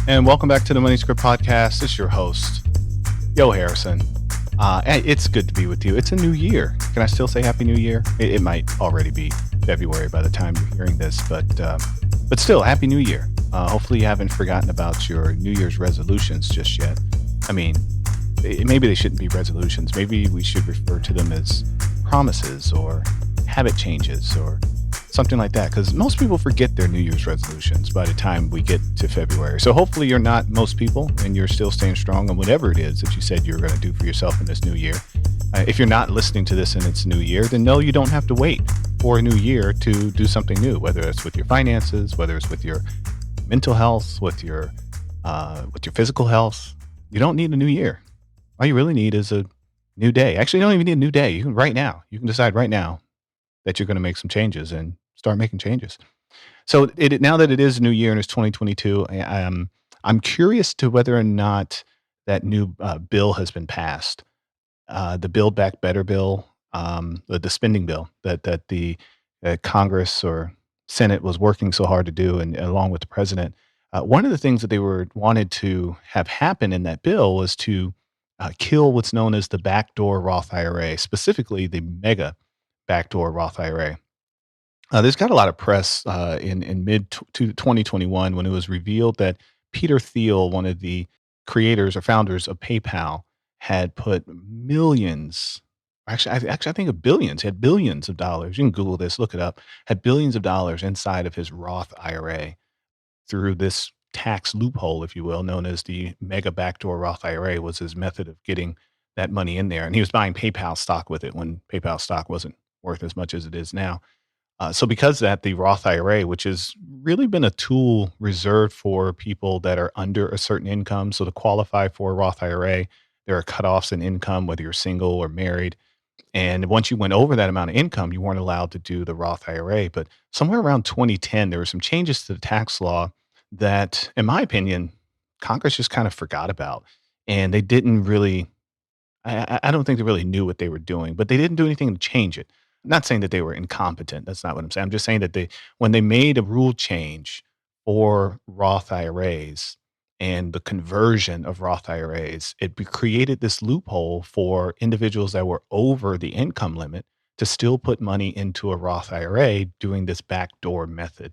And welcome back to the Money Script Podcast. It's your host, Yo Harrison. It's good to be with you. It's a new year. Can I still say Happy New Year? It might already be February by the time you're hearing this, but still, Happy New Year. Hopefully, you haven't forgotten about your New Year's resolutions just yet. I mean, maybe they shouldn't be resolutions. Maybe we should refer to them as promises or habit changes or something like that, because most people forget their New Year's resolutions by the time we get to February. So hopefully you're not most people and you're still staying strong on whatever it is that you said you're going to do for yourself in this new year. If you're not listening to this and it's new year, then no, you don't have to wait for a new year to do something new, whether it's with your finances, whether it's with your mental health, with your physical health. You don't need a new year. All you really need is a new day. Actually, you don't even need a new day. You can decide right now that you're going to make some changes and start making changes. So now that it is a new year and it's 2022, I'm curious to whether or not that new bill has been passed. The Build Back Better bill, the spending bill that the Congress or Senate was working so hard to do, and along with the president. One of the things that they wanted to have happen in that bill was to kill what's known as the backdoor Roth IRA, specifically the mega backdoor Roth IRA. There's got a lot of press in mid 2021 when it was revealed that Peter Thiel, one of the creators or founders of PayPal, had put millions, I think of billions, had billions of dollars. You can Google this, look it up, had billions of dollars inside of his Roth IRA through this tax loophole, if you will, known as the mega backdoor Roth IRA, was his method of getting that money in there. And he was buying PayPal stock with it when PayPal stock wasn't worth as much as it is now. So because of that, the Roth IRA, which has really been a tool reserved for people that are under a certain income. So to qualify for a Roth IRA, there are cutoffs in income, whether you're single or married. And once you went over that amount of income, you weren't allowed to do the Roth IRA. But somewhere around 2010, there were some changes to the tax law that, in my opinion, Congress just kind of forgot about. And they didn't really, I don't think they really knew what they were doing, but they didn't do anything to change it. I'm not saying that they were incompetent. That's not what I'm saying. I'm just saying that when they made a rule change for Roth IRAs and the conversion of Roth IRAs, created this loophole for individuals that were over the income limit to still put money into a Roth IRA doing this backdoor method.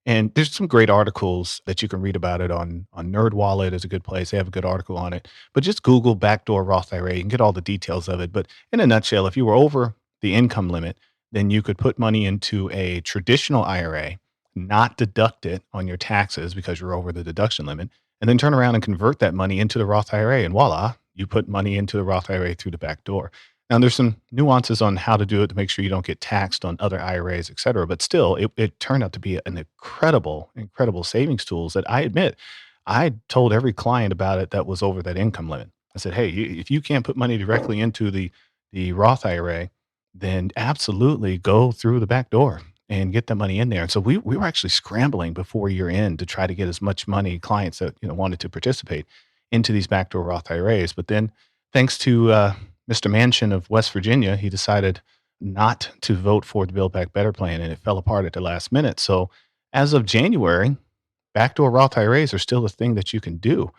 And there's some great articles that you can read about it on NerdWallet is a good place. They have a good article on it. But just Google backdoor Roth IRA. You can get all the details of it. But in a nutshell, if you were over the income limit, then you could put money into a traditional IRA, not deduct it on your taxes because you're over the deduction limit, and then turn around and convert that money into the Roth IRA. And voila, you put money into the Roth IRA through the back door. Now, there's some nuances on how to do it to make sure you don't get taxed on other IRAs, et cetera. But still, it turned out to be an incredible savings tools that I admit, I told every client about it that was over that income limit. I said, hey, if you can't put money directly into the Roth IRA, then absolutely go through the back door and get that money in there. And so we were actually scrambling before year end to try to get as much money, clients that wanted to participate, into these backdoor Roth IRAs. But then, thanks to Mr. Manchin of West Virginia, he decided not to vote for the Build Back Better plan, and it fell apart at the last minute. So as of January, backdoor Roth IRAs are still a thing that you can do.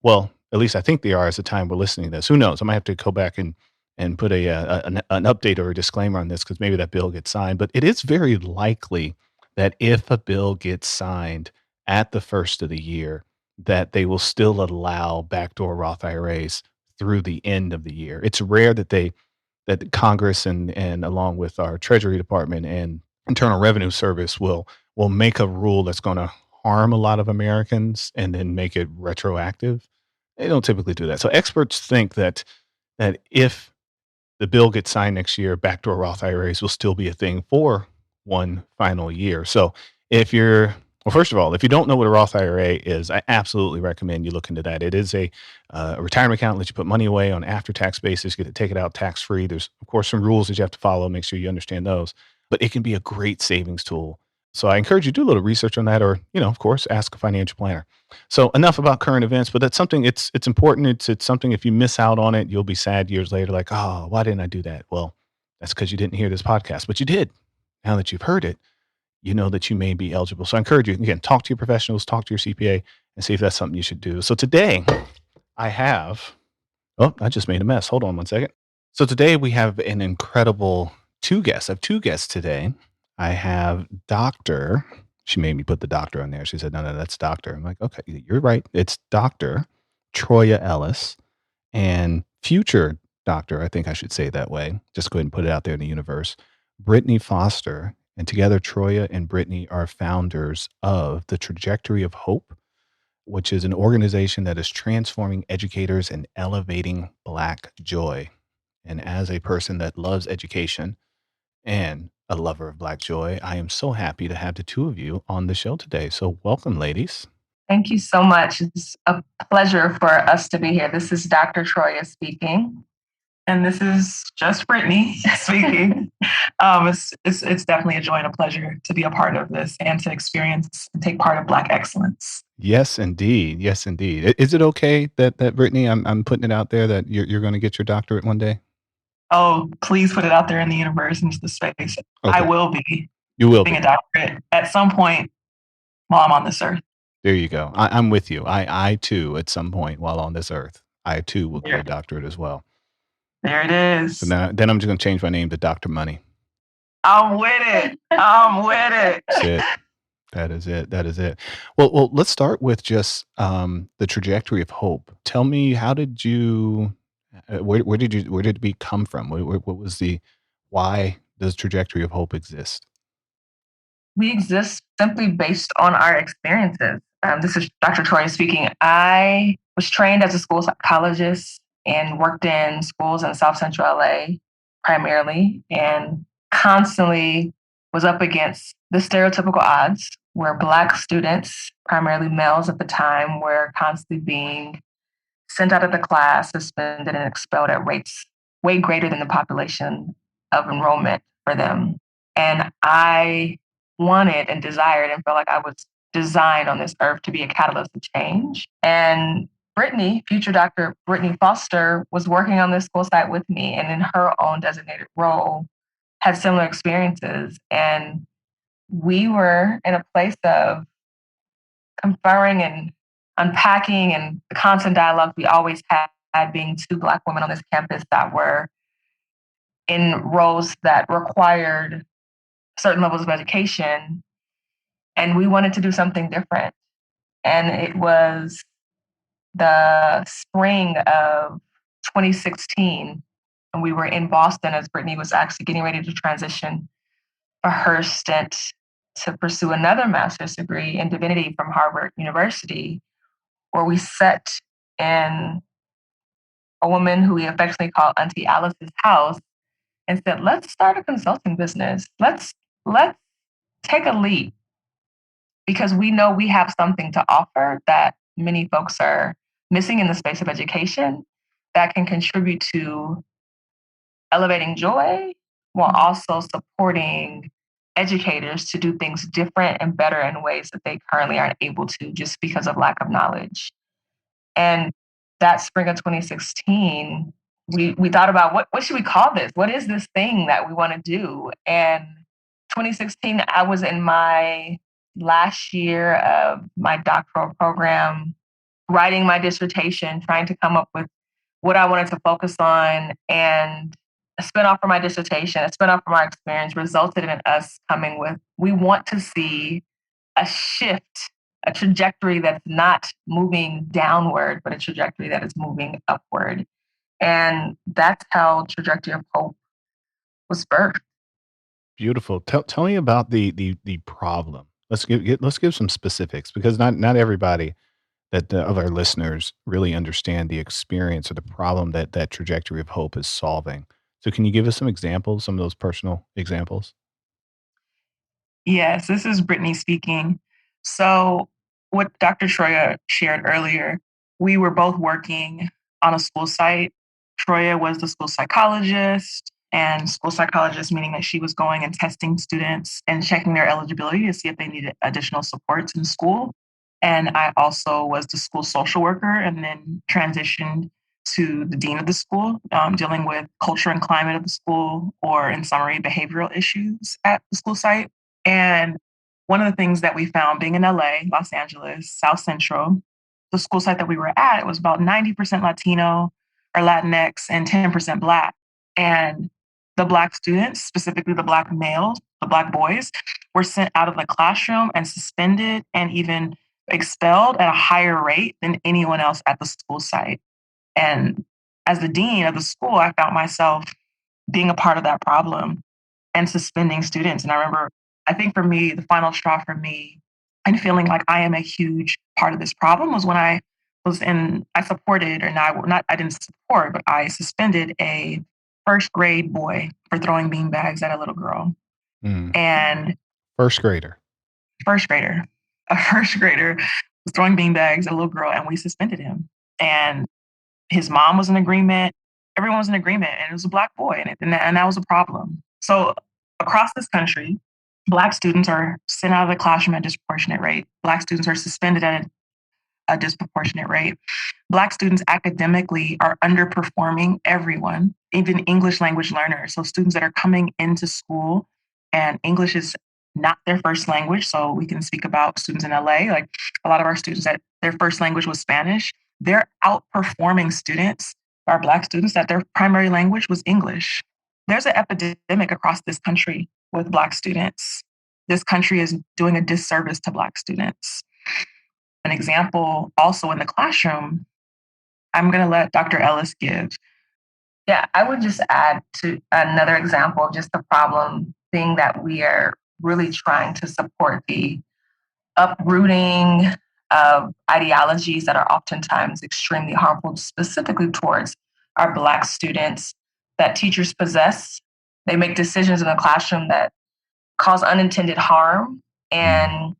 Well, at least I think they are as the time we're listening to this. Who knows? I might have to go back and put an update or a disclaimer on this because maybe that bill gets signed. But it is very likely that if a bill gets signed at the first of the year, that they will still allow backdoor Roth IRAs through the end of the year. It's rare that Congress and along with our Treasury Department and Internal Revenue Service will make a rule that's going to harm a lot of Americans and then make it retroactive. They don't typically do that. So experts think that if the bill gets signed next year, backdoor Roth IRAs will still be a thing for one final year. So first of all, if you don't know what a Roth IRA is, I absolutely recommend you look into that. It is a retirement account that lets you put money away on after-tax basis, get to take it out tax-free. There's, of course, some rules that you have to follow. Make sure you understand those. But it can be a great savings tool. So I encourage you to do a little research on that or, of course, ask a financial planner. So enough about current events, but that's something, it's important. It's something, if you miss out on it, you'll be sad years later, like, oh, why didn't I do that? Well, that's because you didn't hear this podcast, but you did. Now that you've heard it, you know that you may be eligible. So I encourage you, again, talk to your professionals, talk to your CPA, and see if that's something you should do. So today I have, oh, I just made a mess. Hold on one second. So today we have an incredible two guests. I have two guests today. I have Dr. She made me put the doctor on there. She said, no, that's doctor. I'm like, okay, you're right. It's Dr. Troya Ellis and future doctor, I think I should say it that way. Just go ahead and put it out there in the universe. Britney Foster. And together, Troya and Britney are founders of the Trajectory of Hope, which is an organization that is transforming educators and elevating Black joy. And as a person that loves education and a lover of Black joy, I am so happy to have the two of you on the show today. So, welcome, ladies. Thank you so much. It's a pleasure for us to be here. This is Dr. Troya speaking. And this is just Brittany speaking. It's definitely a joy and a pleasure to be a part of this and to experience and take part of Black excellence. Yes, indeed. Yes, indeed. Is it okay that Brittany, I'm putting it out there that you're going to get your doctorate one day? Oh, please put it out there in the universe, into the space. Okay. I will be. You will being be a doctorate at some point while I'm on this earth. There you go. I'm with you. I too, at some point while on this earth, I too will get a doctorate as well. There it is. So then I'm just going to change my name to Dr. Money. I'm with it. I'm with it. That's it. That is it. That is it. Well, let's start with just the Trajectory of Hope. Tell me, how did you, where did it come from? What was why does Trajectory of Hope exist? We exist simply based on our experiences. This is Dr. Troya speaking. I was trained as a school psychologist and worked in schools in South Central LA primarily, and constantly was up against the stereotypical odds where Black students, primarily males at the time, were constantly being sent out of the class, suspended, and expelled at rates way greater than the population of enrollment for them. And I wanted and desired and felt like I was designed on this earth to be a catalyst of change. And Brittany, future Dr. Britney Foster, was working on this school site with me, and in her own designated role had similar experiences. And we were in a place of conferring and unpacking, and the constant dialogue we always had, being two Black women on this campus that were in roles that required certain levels of education. And we wanted to do something different. And it was the spring of 2016, and we were in Boston as Brittany was actually getting ready to transition for her stint to pursue another master's degree in divinity from Harvard University, where we sat in a woman who we affectionately call Auntie Alice's house and said, let's start a consulting business. Let's take a leap, because we know we have something to offer that many folks are missing in the space of education that can contribute to elevating joy while also supporting educators to do things different and better in ways that they currently aren't able to just because of lack of knowledge. And that spring of 2016, we thought about what should we call this? What is this thing that we want to do? And 2016, I was in my last year of my doctoral program, writing my dissertation, trying to come up with what I wanted to focus on. And a spinoff from my dissertation, a spinoff from our experience, resulted in us coming with, we want to see a shift, a trajectory that's not moving downward, but a trajectory that is moving upward. And that's how Trajectory of Hope was birthed. Beautiful. Tell me about the problem. Let's give some specifics, because not everybody that of our listeners really understand the experience or the problem that Trajectory of Hope is solving. So can you give us some examples, some of those personal examples? Yes, this is Brittany speaking. So, what Dr. Troya shared earlier, we were both working on a school site. Troya was the school psychologist, and school psychologist meaning that she was going and testing students and checking their eligibility to see if they needed additional supports in school. And I also was the school social worker, and then transitioned to the dean of the school, dealing with culture and climate of the school, or in summary, behavioral issues at the school site. And one of the things that we found being in LA, Los Angeles, South Central, the school site that we were at, it was about 90% Latino or Latinx and 10% Black. And the Black students, specifically the Black males, the Black boys, were sent out of the classroom and suspended and even expelled at a higher rate than anyone else at the school site. And as the dean of the school, I found myself being a part of that problem and suspending students. And I remember, I think for me, the final straw for me and feeling like I am a huge part of this problem was when I supported, or not, I didn't support, but I suspended a first grade boy for throwing beanbags at a little girl. And first grader, a first grader was throwing beanbags at a little girl, and we suspended him. And his mom was in agreement. Everyone was in agreement, and it was a Black boy, and that was a problem. So across this country, Black students are sent out of the classroom at a disproportionate rate. Black students are suspended at a disproportionate rate. Black students academically are underperforming everyone, even English language learners. So students that are coming into school and English is not their first language. So we can speak about students in LA, like a lot of our students that their first language was Spanish, they're outperforming students, our Black students, that their primary language was English. There's an epidemic across this country with Black students. This country is doing a disservice to Black students. An example also in the classroom, I'm going to let Dr. Ellis give. Yeah, I would just add to another example of just the problem thing that we are really trying to support, the uprooting of ideologies that are oftentimes extremely harmful, specifically towards our Black students, that teachers possess. They make decisions in the classroom that cause unintended harm. And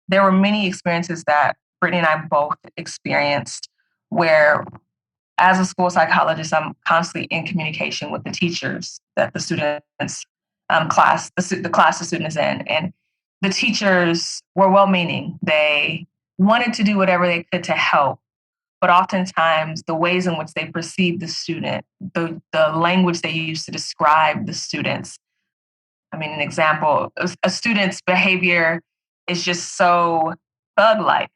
there were many experiences that Brittany and I both experienced where, as a school psychologist, I'm constantly in communication with the teachers that the students class, the class the student is in. And the teachers were well-meaning. They wanted to do whatever they could to help. But oftentimes, the ways in which they perceive the student, the language they use to describe the students. I mean, an example, a student's behavior is just so thug-like.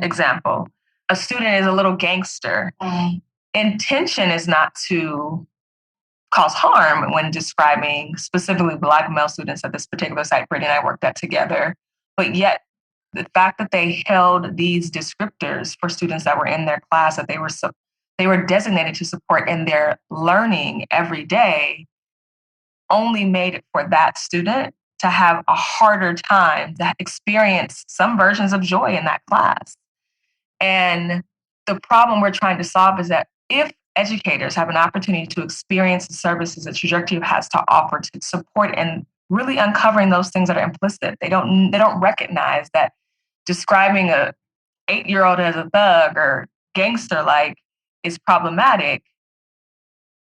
Example, a student is a little gangster. Intention is not to cause harm when describing specifically Black male students at this particular site Brittany and I worked at together. But yet, the fact that they held these descriptors for students that were in their class, that they were designated to support in their learning every day, only made it for that student to have a harder time to experience some versions of joy in that class. And the problem we're trying to solve is that if educators have an opportunity to experience the services that Trajectory has to offer to support and really uncovering those things that are implicit, they don't recognize that describing a 8-year-old as a thug or gangster-like is problematic,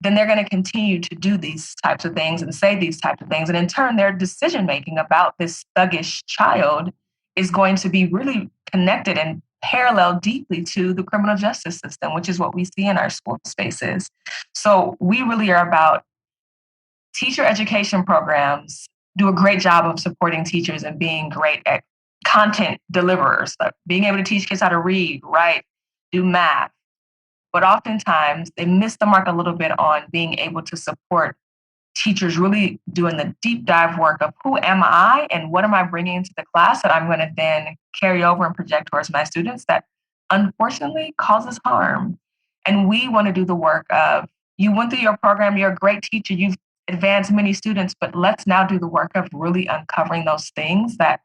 then they're going to continue to do these types of things and say these types of things. And in turn, their decision-making about this thuggish child is going to be really connected and parallel deeply to the criminal justice system, which is what we see in our school spaces. So we really are about teacher education programs, do a great job of supporting teachers and being great at content deliverers, like being able to teach kids how to read, write, do math. But oftentimes they miss the mark a little bit on being able to support teachers really doing the deep dive work of who am I and what am I bringing into the class that I'm going to then carry over and project towards my students that unfortunately causes harm. And we want to do the work of, you went through your program, you're a great teacher, you've advanced many students, but let's now do the work of really uncovering those things that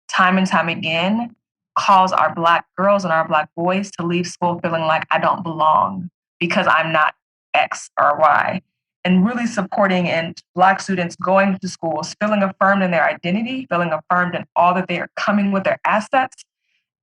time and time again cause our Black girls and our Black boys to leave school feeling like I don't belong because I'm not X or Y. And really supporting and Black students going to schools, feeling affirmed in their identity, feeling affirmed in all that they are coming with their assets,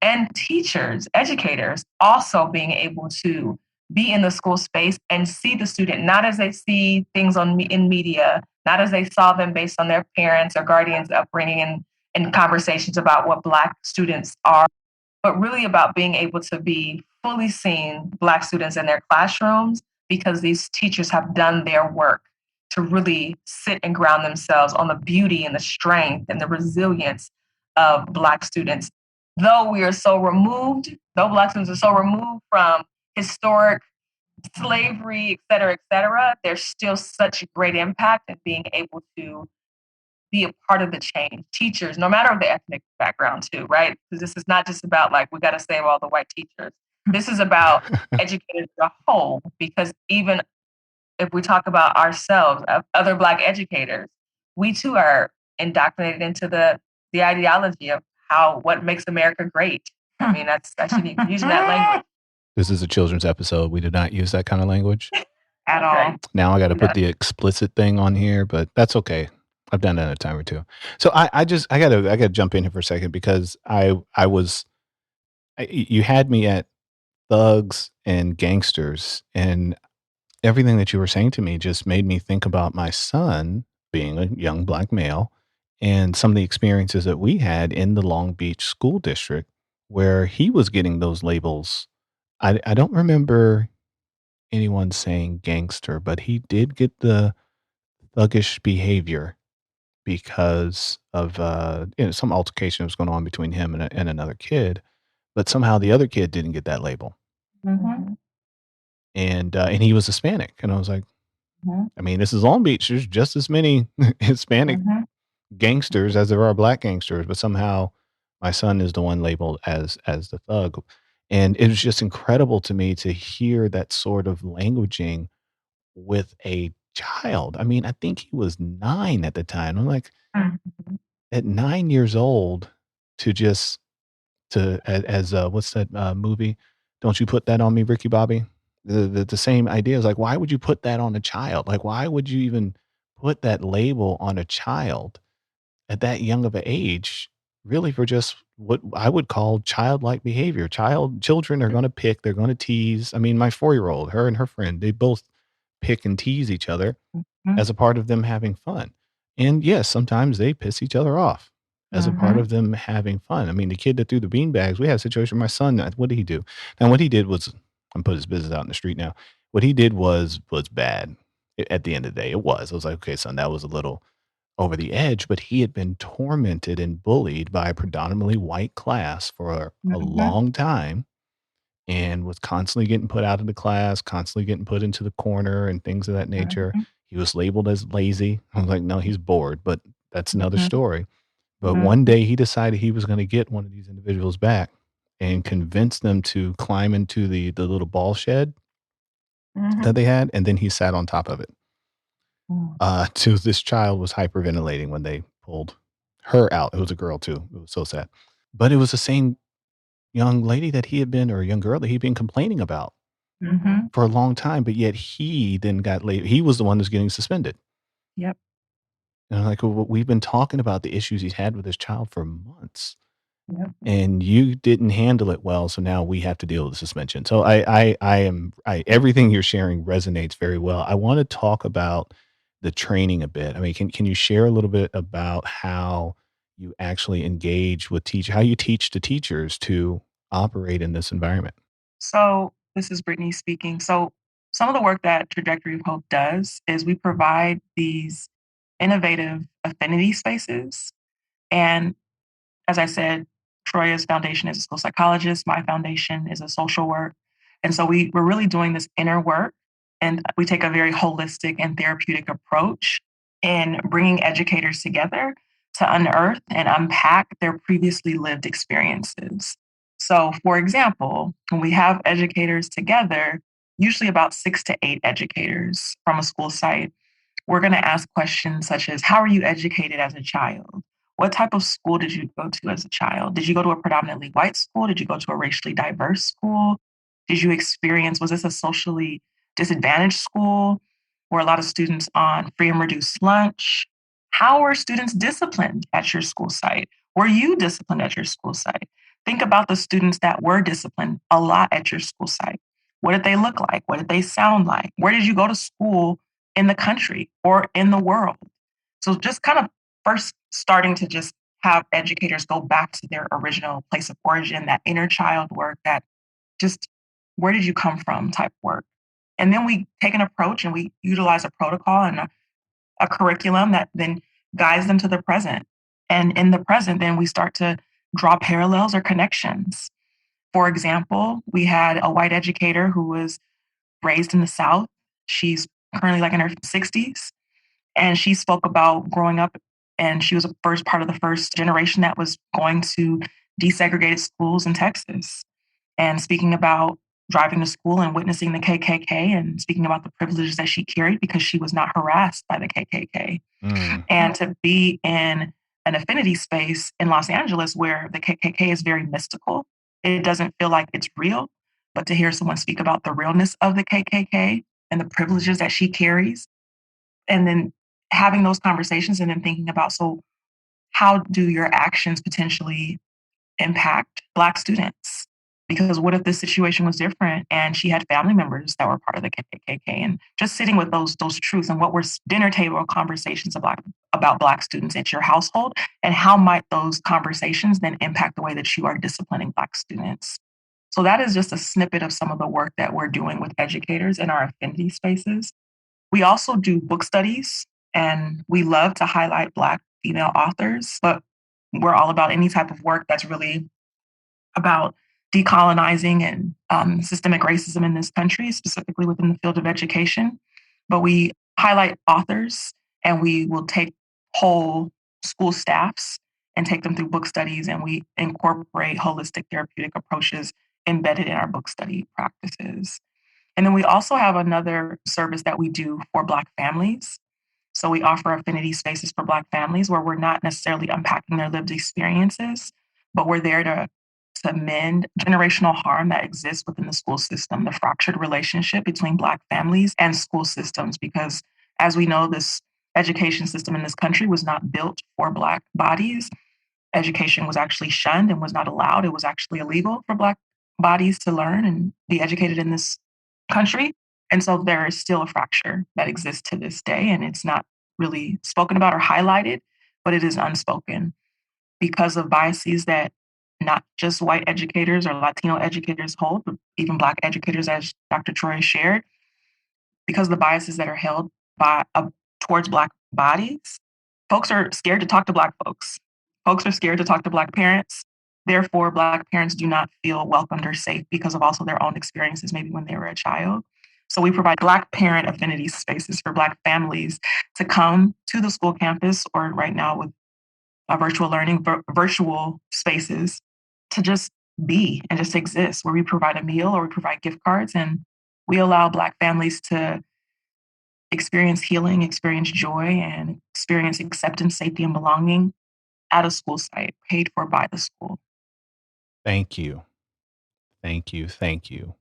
and teachers, educators also being able to be in the school space and see the student, not as they see things in media, not as they saw them based on their parents or guardians' upbringing and conversations about what Black students are, but really about being able to be fully seen Black students in their classrooms because these teachers have done their work to really sit and ground themselves on the beauty and the strength and the resilience of Black students though we are so removed, though Black students are so removed from historic slavery, et cetera, there's still such a great impact in being able to be a part of the change. Teachers, no matter the ethnic background, too, right? Because this is not just about like, we got to save all the white teachers. This is about educators as a whole, because even if we talk about ourselves, other Black educators, we too are indoctrinated into the ideology of what makes America great. I mean, that's unique. Using that language. This is a children's episode. We did not use that kind of language at all. Now I got to put the explicit thing on here, but that's okay. I've done that a time or two. So I gotta jump in here for a second because you had me at thugs and gangsters, and everything that you were saying to me just made me think about my son being a young Black male and some of the experiences that we had in the Long Beach school district where he was getting those labels. I don't remember anyone saying gangster, but he did get the thuggish behavior because of some altercation that was going on between him and another kid. But somehow the other kid didn't get that label, Mm-hmm. and he was Hispanic, and I was like, Mm-hmm. I mean, this is Long Beach. There's just as many Hispanic Mm-hmm. gangsters as there are Black gangsters, but somehow my son is the one labeled as the thug. And it was just incredible to me to hear that sort of languaging with a child. I mean, I think he was 9 at the time. I'm like, Mm-hmm. at 9 years old to just as what's that movie? Don't You Put That on Me, Ricky Bobby? The same idea is like, why would you put that on a child? Like, why would you even put that label on a child at that young of an age, really for just what I would call childlike behavior. Children are going to pick, they're going to tease. I mean, my 4-year-old, her and her friend, they both pick and tease each other Mm-hmm. as a part of them having fun. And yes, sometimes they piss each other off as a part Mm-hmm. of them having fun. I mean, the kid that threw the bean bags, we had a situation with my son. What did he do? And what he did was, I'm put his business out in the street now. What he did was bad. At the end of the day, it was. I was like, okay, son, that was a little over the edge, but he had been tormented and bullied by a predominantly white class for a Mm-hmm. long time and was constantly getting put out of the class, constantly getting put into the corner and things of that nature. Mm-hmm. He was labeled as lazy. I was like, no, he's bored, but that's another Mm-hmm. story. But Mhm. one day he decided he was going to get one of these individuals back and convince them to climb into the little ball shed Mhm. that they had, and then he sat on top of it. To this child was hyperventilating when they pulled her out. It was a girl too. It was so sad. But it was the same young lady that he had been, or a young girl that he'd been complaining about Mhm. for a long time, but yet he then got late. He was the one that's getting suspended. Yep. And I'm like, well, we've been talking about the issues he's had with his child for months. Yep. And you didn't handle it well, so now we have to deal with the suspension. So everything you're sharing resonates very well. I want to talk about the training a bit. I mean, can you share a little bit about how you actually engage with how you teach the teachers to operate in this environment? So this is Brittany speaking. So some of the work that Trajectory of Hope does is we provide these innovative affinity spaces. And as I said, Troya's foundation is a school psychologist. My foundation is a social work. And so we're really doing this inner work. And we take a very holistic and therapeutic approach in bringing educators together to unearth and unpack their previously lived experiences. So, for example, when we have educators together, usually about 6 to 8 educators from a school site, we're going to ask questions such as, how are you educated as a child? What type of school did you go to as a child? Did you go to a predominantly white school? Did you go to a racially diverse school? Did you experience, was this a socially disadvantaged school? Were a lot of students on free and reduced lunch? How were students disciplined at your school site? Were you disciplined at your school site? Think about the students that were disciplined a lot at your school site. What did they look like? What did they sound like? Where did you go to school in the country or in the world? So just kind of first starting to just have educators go back to their original place of origin, that inner child work, that just where did you come from type work. And then we take an approach and we utilize a protocol and a curriculum that then guides them to the present. And in the present, then we start to draw parallels or connections. For example, we had a white educator who was raised in the South. She's currently like in her 60s. And she spoke about growing up, and she was a first part of the first generation that was going to desegregated schools in Texas. And speaking about driving to school and witnessing the KKK and speaking about the privileges that she carried because she was not harassed by the KKK. And to be in an affinity space in Los Angeles where the KKK is very mystical, it doesn't feel like it's real. But to hear someone speak about the realness of the KKK and the privileges that she carries, and then having those conversations and then thinking about, so how do your actions potentially impact Black students? Because what if this situation was different and she had family members that were part of the KKK, and just sitting with those truths and what were dinner table conversations about Black students at your household, and how might those conversations then impact the way that you are disciplining Black students? So that is just a snippet of some of the work that we're doing with educators in our affinity spaces. We also do book studies, and we love to highlight Black female authors, but we're all about any type of work that's really about decolonizing and systemic racism in this country, specifically within the field of education. But we highlight authors, and we will take whole school staffs and take them through book studies, and we incorporate holistic therapeutic approaches embedded in our book study practices. And then we also have another service that we do for Black families. So we offer affinity spaces for Black families where we're not necessarily unpacking their lived experiences, but we're there to mend generational harm that exists within the school system, the fractured relationship between Black families and school systems. Because as we know, this education system in this country was not built for Black bodies. Education was actually shunned and was not allowed. It was actually illegal for Black bodies to learn and be educated in this country. And so there is still a fracture that exists to this day, and it's not really spoken about or highlighted, but it is unspoken because of biases that not just white educators or Latino educators hold, but even Black educators, as Dr. Troy shared, because of the biases that are held by towards Black bodies. Folks are scared to talk to Black folks. Folks are scared to talk to Black parents. Therefore, Black parents do not feel welcomed or safe because of also their own experiences, maybe when they were a child. So we provide Black parent affinity spaces for Black families to come to the school campus, or right now with virtual learning, virtual spaces, to just be and just exist, where we provide a meal or we provide gift cards, and we allow Black families to experience healing, experience joy, and experience acceptance, safety, and belonging at a school site paid for by the school. Thank you. Thank you. Thank you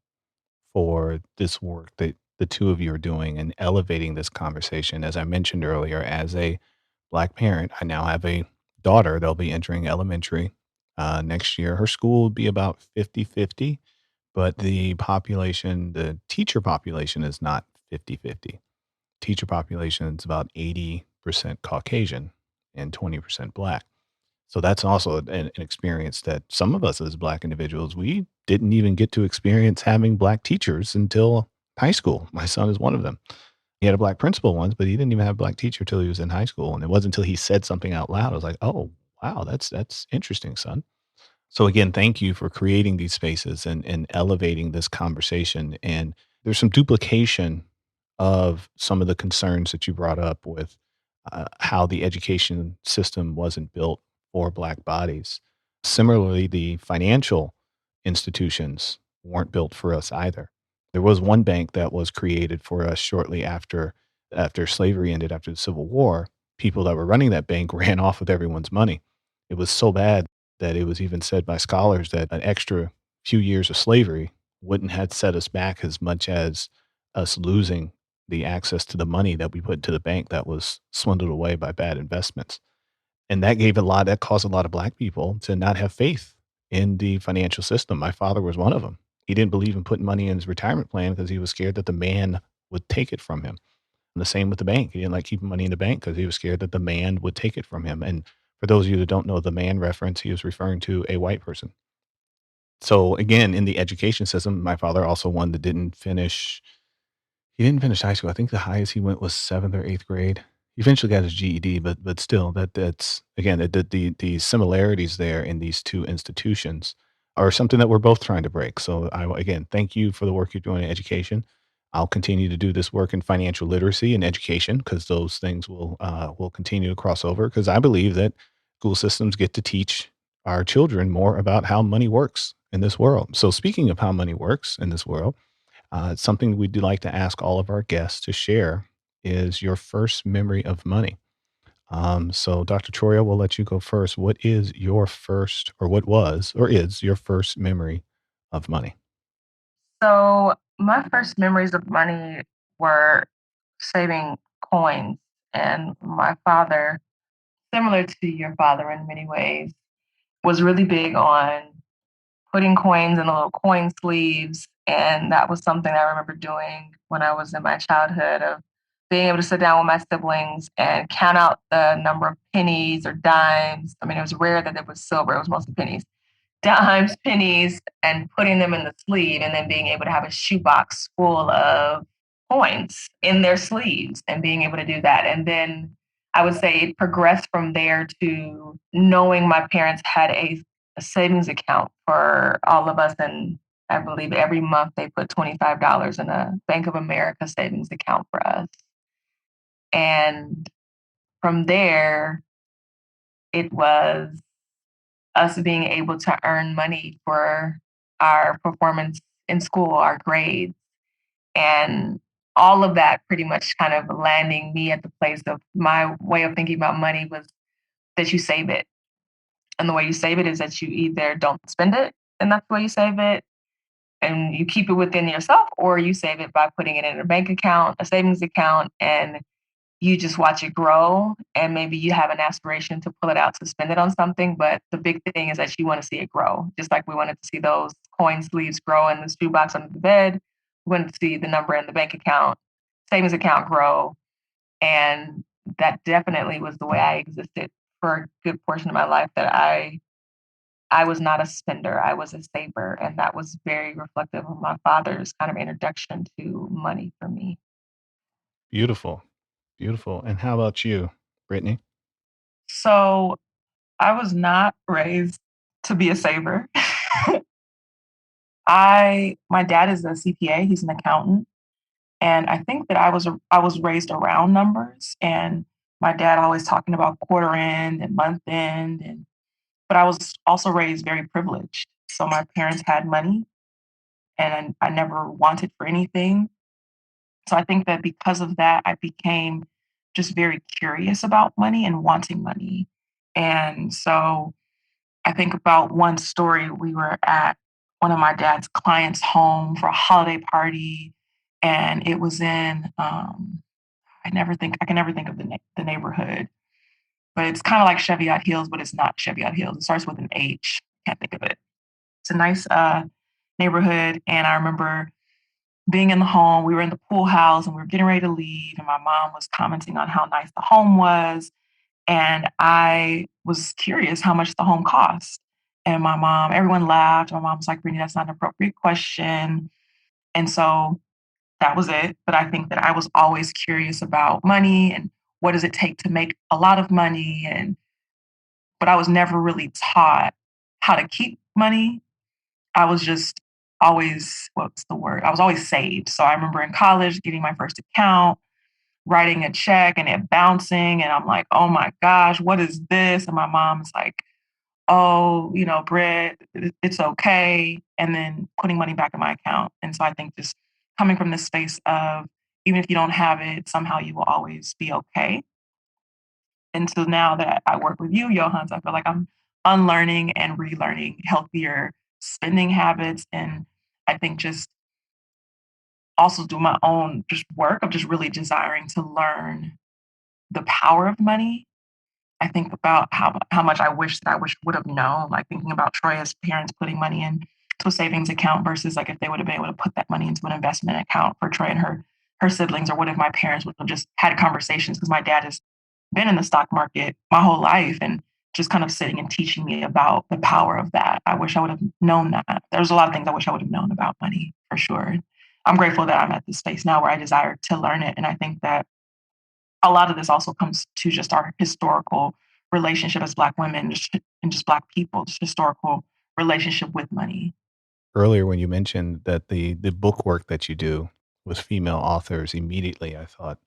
for this work that the two of you are doing and elevating this conversation. As I mentioned earlier, as a Black parent, I now have a daughter that'll be entering elementary next year. Her school will be about 50-50, but the teacher population is not 50-50. Teacher population is about 80% Caucasian and 20% Black. So that's also an experience that some of us as Black individuals, we didn't even get to experience having Black teachers until high school. My son is one of them. He had a Black principal once, but he didn't even have a Black teacher till he was in high school. And it wasn't until he said something out loud, I was like, oh, wow, that's interesting, son. So again, thank you for creating these spaces and elevating this conversation. And there's some duplication of some of the concerns that you brought up with how the education system wasn't built for Black bodies. Similarly, the financial institutions weren't built for us either. There was one bank that was created for us shortly after slavery ended, after the Civil War. People that were running that bank ran off with everyone's money. It was so bad that it was even said by scholars that an extra few years of slavery wouldn't have set us back as much as us losing the access to the money that we put into the bank that was swindled away by bad investments. And that caused a lot of Black people to not have faith in the financial system. My father was one of them. He didn't believe in putting money in his retirement plan because he was scared that the man would take it from him. And the same with the bank. He didn't like keeping money in the bank because he was scared that the man would take it from him. And for those of you that don't know the man reference, he was referring to a white person. So again, in the education system, my father also one that didn't finish high school. I think the highest he went was 7th or 8th grade. eventually got his GED, but still, that's again the similarities there in these two institutions are something that we're both trying to break. So I again thank you for the work you're doing in education. I'll continue to do this work in financial literacy and education because those things will continue to cross over. Because I believe that school systems get to teach our children more about how money works in this world. So speaking of how money works in this world, something we'd like to ask all of our guests to share is your first memory of money. So, Dr. Troya, we'll let you go first. What is your first, or what was, or is your first memory of money? So my first memories of money were saving coins. And my father, similar to your father in many ways, was really big on putting coins in the little coin sleeves. And that was something I remember doing when I was in my childhood of being able to sit down with my siblings and count out the number of pennies or dimes. I mean, it was rare that it was silver, it was mostly pennies, dimes, pennies, and putting them in the sleeve, and then being able to have a shoebox full of coins in their sleeves and being able to do that. And then I would say it progressed from there to knowing my parents had a savings account for all of us. And I believe every month they put $25 in a Bank of America savings account for us. And from there, it was us being able to earn money for our performance in school, our grades, and all of that pretty much kind of landing me at the place of my way of thinking about money was that you save it. And the way you save it is that you either don't spend it, and that's the way you save it, and you keep it within yourself, or you save it by putting it in a bank account, a savings account, and you just watch it grow, and maybe you have an aspiration to pull it out to spend it on something. But the big thing is that you want to see it grow. Just like we wanted to see those coin sleeves grow in the shoebox under the bed, we wanted to see the number in the bank account, savings account grow. And that definitely was the way I existed for a good portion of my life, that I was not a spender, I was a saver. And that was very reflective of my father's kind of introduction to money for me. Beautiful, beautiful. And how about you, Brittany? So I was not raised to be a saver. My dad is a CPA, he's an accountant. And I think that I was raised around numbers, and my dad always talking about quarter end and month end, and but I was also raised very privileged. So my parents had money, and I never wanted for anything. So I think that because of that, I became just very curious about money and wanting money. And so I think about one story. We were at one of my dad's clients' home for a holiday party, and it was in I can never think of the neighborhood, but it's kind of like Cheviot Hills, but it's not Cheviot Hills. It starts with an H. Can't think of it. It's a nice neighborhood, and I remember being in the home. We were in the pool house, and we were getting ready to leave, and my mom was commenting on how nice the home was, and I was curious how much the home cost. And everyone laughed. My mom was like, Brittany, that's not an appropriate question. And so that was it. But I think that I was always curious about money and what does it take to make a lot of money. But I was never really taught how to keep money. I was just always, what's the word? I was always saved. So I remember in college getting my first account, writing a check and it bouncing. And I'm like, oh my gosh, what is this? And my mom's like, oh, Britt, it's okay. And then putting money back in my account. And so I think just coming from this space of even if you don't have it, somehow you will always be okay. And so now that I work with you, Johans, I feel like I'm unlearning and relearning healthier spending habits. And I think just also do my own just work of just really desiring to learn the power of money. I think about how much I wish would have known, like thinking about Troya's parents putting money into a savings account versus like if they would have been able to put that money into an investment account for Troy and her siblings, or what if my parents would have just had conversations because my dad has been in the stock market my whole life and just kind of sitting and teaching me about the power of that. I wish I would have known that. There's a lot of things I wish I would have known about money for sure. I'm grateful that I'm at this space now where I desire to learn it. And I think that a lot of this also comes to just our historical relationship as Black women and just Black people, just historical relationship with money. Earlier when you mentioned that the book work that you do with female authors, immediately I thought,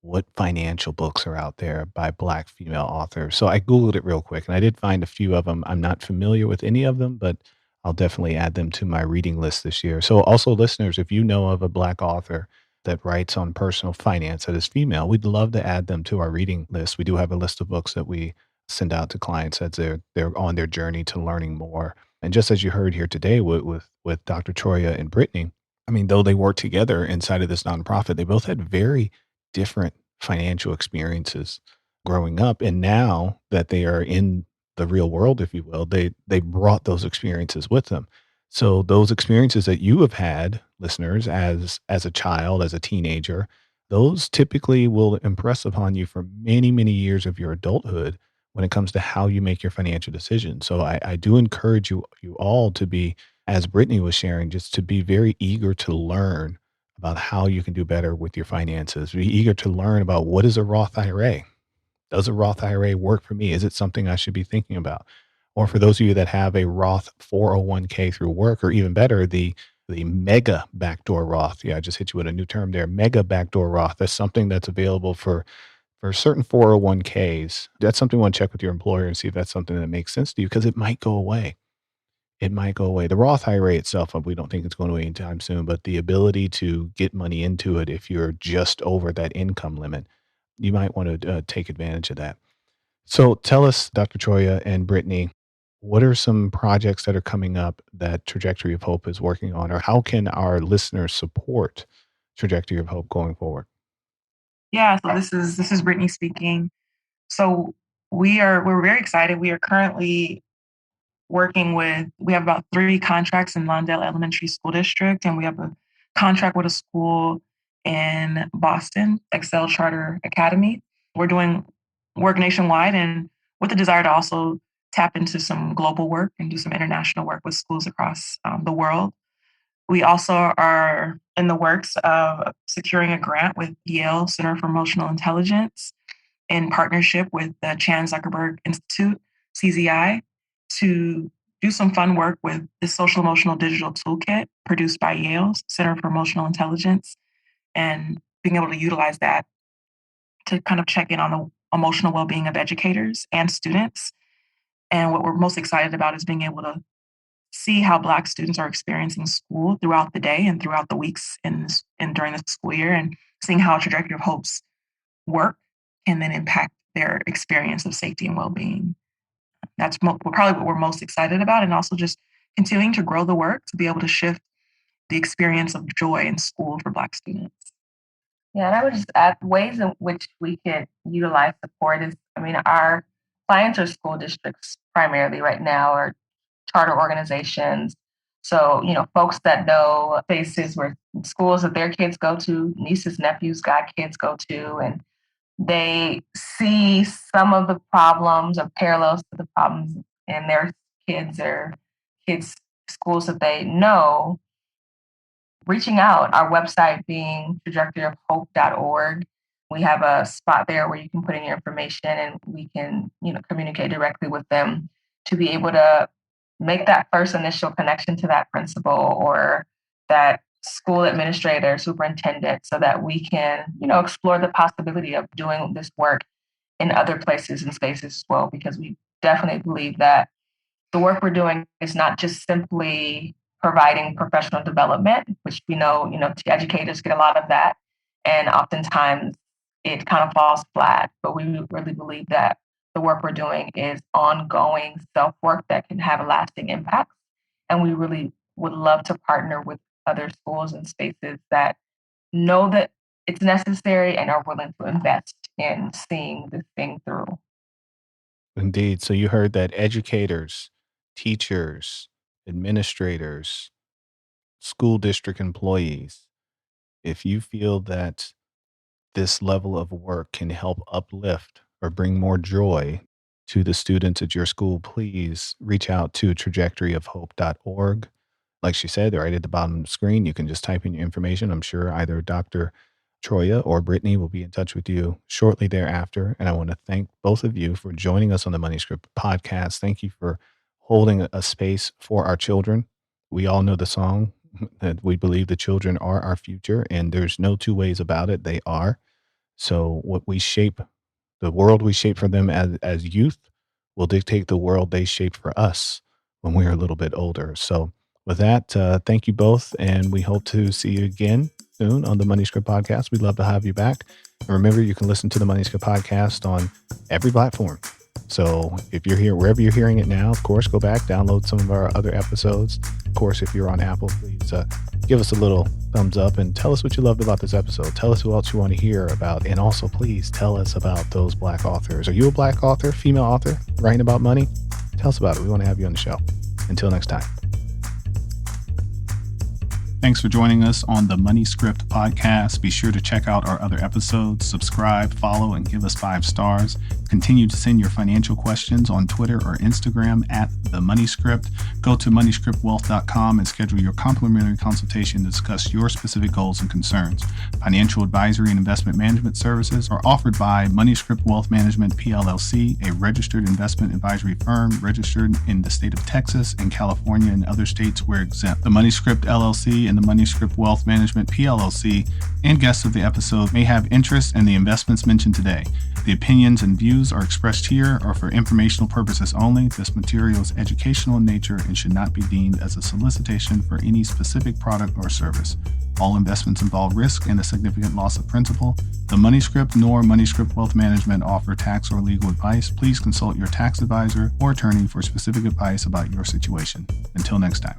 what financial books are out there by Black female authors? So I Googled it real quick and I did find a few of them. I'm not familiar with any of them, but I'll definitely add them to my reading list this year. So also listeners, if you know of a Black author that writes on personal finance that is female, we'd love to add them to our reading list. We do have a list of books that we send out to clients as they're on their journey to learning more. And just as you heard here today with Dr. Troya and Brittany, I mean, though they work together inside of this nonprofit, they both had very different financial experiences growing up. And now that they are in the real world, if you will, they brought those experiences with them. So those experiences that you have had, listeners, as a child, as a teenager, those typically will impress upon you for many, many years of your adulthood when it comes to how you make your financial decisions. So I do encourage you all to be, as Brittany was sharing, just to be very eager to learn about how you can do better with your finances. Be eager to learn about what is a Roth IRA. Does a Roth IRA work for me? Is it something I should be thinking about? Or for those of you that have a Roth 401k through work, or even better, the mega backdoor Roth. Yeah, I just hit you with a new term there. Mega backdoor Roth. That's something that's available for certain 401ks. That's something you want to check with your employer and see if that's something that makes sense to you because it might go away. It might go away. The Roth IRA itself, we don't think it's going away anytime soon, but the ability to get money into it if you're just over that income limit, you might want to take advantage of that. So tell us, Dr. Troya and Brittany, what are some projects that are coming up that Trajectory of Hope is working on, or how can our listeners support Trajectory of Hope going forward? Yeah, so this is Brittany speaking. So we're very excited. We are currently we have about 3 contracts in Lawndale Elementary School District, and we have a contract with a school in Boston, Excel Charter Academy. We're doing work nationwide and with the desire to also tap into some global work and do some international work with schools across the world. We also are in the works of securing a grant with Yale Center for Emotional Intelligence in partnership with the Chan Zuckerberg Institute, CZI, to do some fun work with the Social Emotional Digital Toolkit produced by Yale's Center for Emotional Intelligence and being able to utilize that to kind of check in on the emotional well-being of educators and students. And what we're most excited about is being able to see how Black students are experiencing school throughout the day and throughout the weeks and during the school year, and seeing how Trajectory of Hope's work can then impact their experience of safety and well-being. That's probably what we're most excited about, and also just continuing to grow the work to be able to shift the experience of joy in school for Black students. Yeah, and I would just add ways in which we could utilize support is, I mean, our clients are school districts primarily right now, or charter organizations. So, folks that know places where schools that their kids go to, nieces, nephews, godkids go to, and they see some of the problems or parallels to the problems in their kids or kids' schools that they know, reaching out, our website being trajectoryofhope.org. We have a spot there where you can put in your information and we can, communicate directly with them to be able to make that first initial connection to that principal or that school administrator, superintendent, so that we can, explore the possibility of doing this work in other places and spaces as well, because we definitely believe that the work we're doing is not just simply providing professional development, which we know, educators get a lot of that. And oftentimes it kind of falls flat, but we really believe that the work we're doing is ongoing self work that can have a lasting impact. And we really would love to partner with other schools and spaces that know that it's necessary and are willing to invest in seeing this thing through. Indeed. So you heard that educators, teachers, administrators, school district employees, if you feel that this level of work can help uplift or bring more joy to the students at your school, please reach out to trajectoryofhope.org. Like she said, right at the bottom of the screen, you can just type in your information. I'm sure either Dr. Troya or Brittany will be in touch with you shortly thereafter. And I want to thank both of you for joining us on the Money Script podcast. Thank you for holding a space for our children. We all know the song that we believe the children are our future, and there's no two ways about it. They are. So what we shape, the world we shape for them as youth will dictate the world they shape for us when we're a little bit older. So with that, thank you both, and we hope to see you again soon on the Money Script podcast. We'd love to have you back. And remember, you can listen to the Money Script podcast on every platform. So if you're here, wherever you're hearing it now, of course, go back, download some of our other episodes. Of course, if you're on Apple, please give us a little thumbs up and tell us what you loved about this episode. Tell us who else you want to hear about. And also, please tell us about those Black authors. Are you a Black author, female author, writing about money? Tell us about it. We want to have you on the show. Until next time. Thanks for joining us on the Money Script podcast. Be sure to check out our other episodes, subscribe, follow, and give us 5 stars. Continue to send your financial questions on Twitter or Instagram at the Money Script. Go to moneyscriptwealth.com and schedule your complimentary consultation to discuss your specific goals and concerns. Financial advisory and investment management services are offered by Money Script Wealth Management PLLC, a registered investment advisory firm registered in the state of Texas and California and other states where exempt. The Money Script LLC and the Money Script Wealth Management PLLC and guests of the episode may have interest in the investments mentioned today. The opinions and views are expressed here are for informational purposes only. This material is educational in nature and should not be deemed as a solicitation for any specific product or service. All investments involve risk and a significant loss of principal. The Money Script nor Money Script Wealth Management offer tax or legal advice. Please consult your tax advisor or attorney for specific advice about your situation. Until next time.